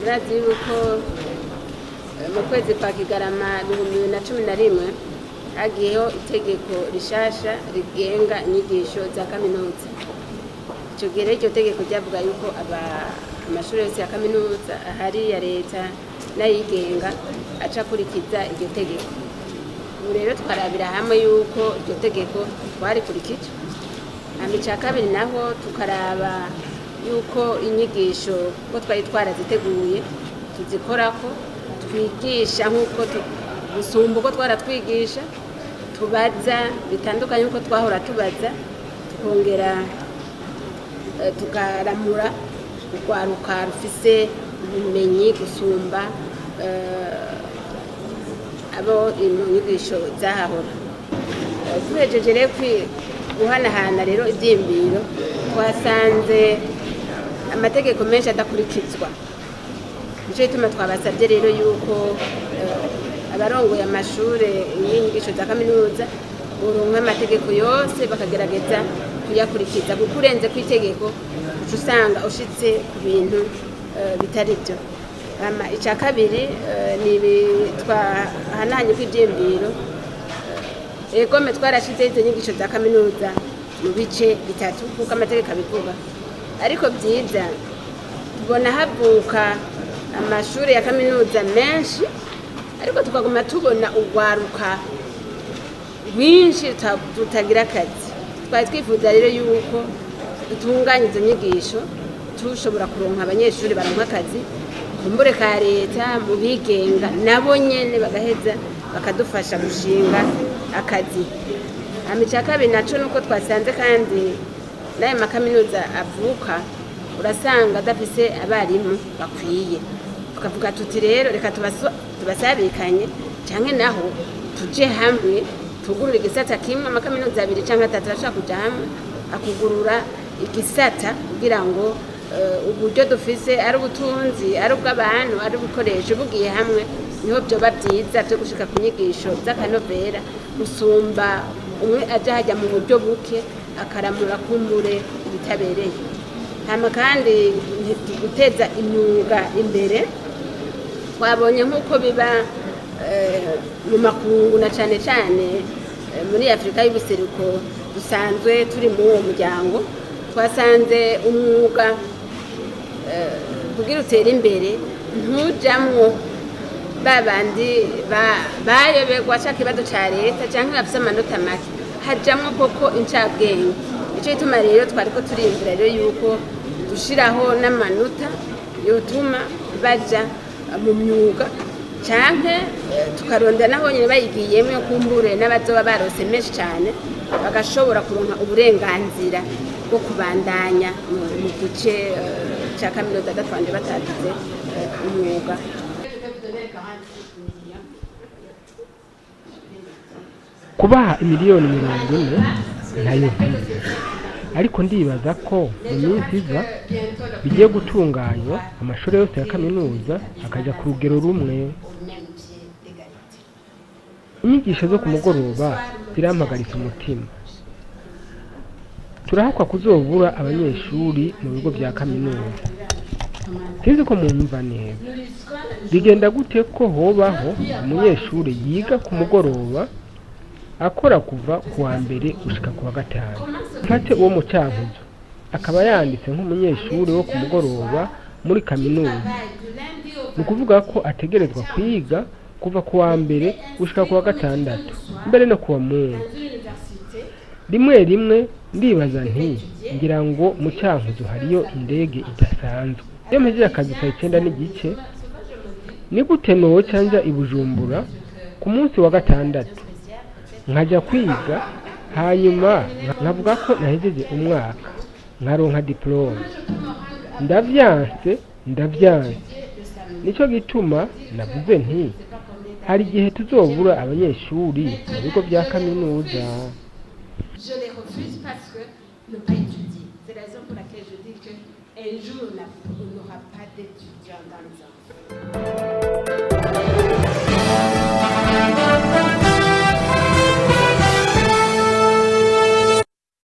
murazi yuko mu kwezi kwa Kigarama 2011 hagiyeho itegeko rishasha rigenga inyigisho za kaminuza. Ico gihe iryo tegeko ryavuga yuko amashuri yose ya kaminuza ahari ya leta n'ayigenga aca kurikiza iryo tegeko. Ubu rero twarabira hamwe yuko iryo tegeko twarikurikije. Amica kabiri naho tukaraba yuko inyigisho ko twari twaraziteguye tuzikorako, twigisha nk'uko gusumba uko twaratwigisha, tubaza bitandukanye uko twahora tubaza, tukongera tukaramura urwaruka rufise ubumenyi gusumba abo inyigisho zahahora. Tuhejeje rero guhanahana rero ivyiyumviro, twasanze amategeko menshi adakurikizwa. Nico gituma twabasabye rero yuko abarongoye amashure y'inyigisho za kaminuza boronka amategeko yose bakagerageza kuyakurikiza, kuko urenze kw'itegeko uca usanga ushitse ku bintu bitari byo. Ica kabiri ni twahananye kw'ivyiyumviro, egome twarashize izo nyigisho za kaminuza mu bice bitatu kuko amategeko abivuga, ariko byiza tubona havuka amashuri ya kaminuza menshi, ariko tukaguma tubona urwaruka rwinshi tutagira akazi. Twari twifuza rero yuko dutunganya izo nyigisho tushobora kuronka abanyeshuri baronka akazi kumbure ka leta mu bigenga, nabo nyene bagaheza bakadufasha gushinga akazi. Amica kabiri naco nuko twasanze kandi n'ayo makaminuza avuka urasanga adafise abarimu bakwiye. Tukavuga tuti rero reka tubasabikanye canke naho tuje hamwe tugurura igisata kimwe, amakaminuza 2 canke 3 ashaka kuja hamwe akugurura igisata kugira ngo uburyo dufise ari ubutunzi, ari ubw'abantu, ari ubukoresho bugiye hamwe, niho byoba byiza byo gushika ku nyigisho z'akanovera gusumba umwe aja hajya mu buryo buke akaramura kumbure ibitabereye. Hama kandi guteza imyuga imbere, twabonye nk'uko biba mu makungu na cane cane muri Afrika y'ubuseruko dusanzwe turi mu uwo muryango, twasanze umwuga kugira utere imbere ntujamwo babandi bayoberwa ca kibazo ca leta canke bafise amanota make, hajamwo koko incabwenge. Ico gituma rero twariko turiyumvira rero yuko dushiraho n'amanota yotuma baja mu myuga canke tukaronda naho nyene bayigiyemwe kumbure n'abazoba barose menshi cane bagashobora kuronka uburenganzira bwo kubandanya mu gice ca kaminuza gatwanje batagize umwuga. Kubaha imiliyoni 40 ntayo mfise, ariko ndibaza ko mu minsi iza bigiye gutunganywa amashuri yose ya kaminuza akaja ku rugero rumwe. Inyigisho zo ku mugoroba zirampagaritse umutima. Turahakwa kuzobura abanyeshuri mu bigo bya kaminuza. Sinzi ko mwumva neza bigenda gute ko hobaho umunyeshuri yiga ku mugoroba akora kuva kuwa mbere gushika kuwa gatanu. Mfate uwo mu Cankuzo akaba yanditse nk'umunyeshuri wo ku mugoroba muri kaminuza, ni ukuvuga ko ategerezwa kwiga kuva kuwa mbere gushika kuwa gatandatu, mbere no kuwa Mungu. Rimwe ndibaza nti ngira ngo mu Cankuzo hariyo indege idasanzwe. Iyo mpejeje akazi saa 9:30 ni gute noca nja i Bujumbura ku munsi wa gatandatu nkaja kwiga, hanyuma nkavuga ko nahejeje umwaka nkaronka diplome? Ndavyanse. Nico gituma navuze nti hari igihe tuzobura abanyeshuri mu bigo bya kaminuza. Je les refuse parce que ne pas étudier. C'est la raison pour laquelle je dis qu'un jour on n'aura pas d'étudiants dans les enfants.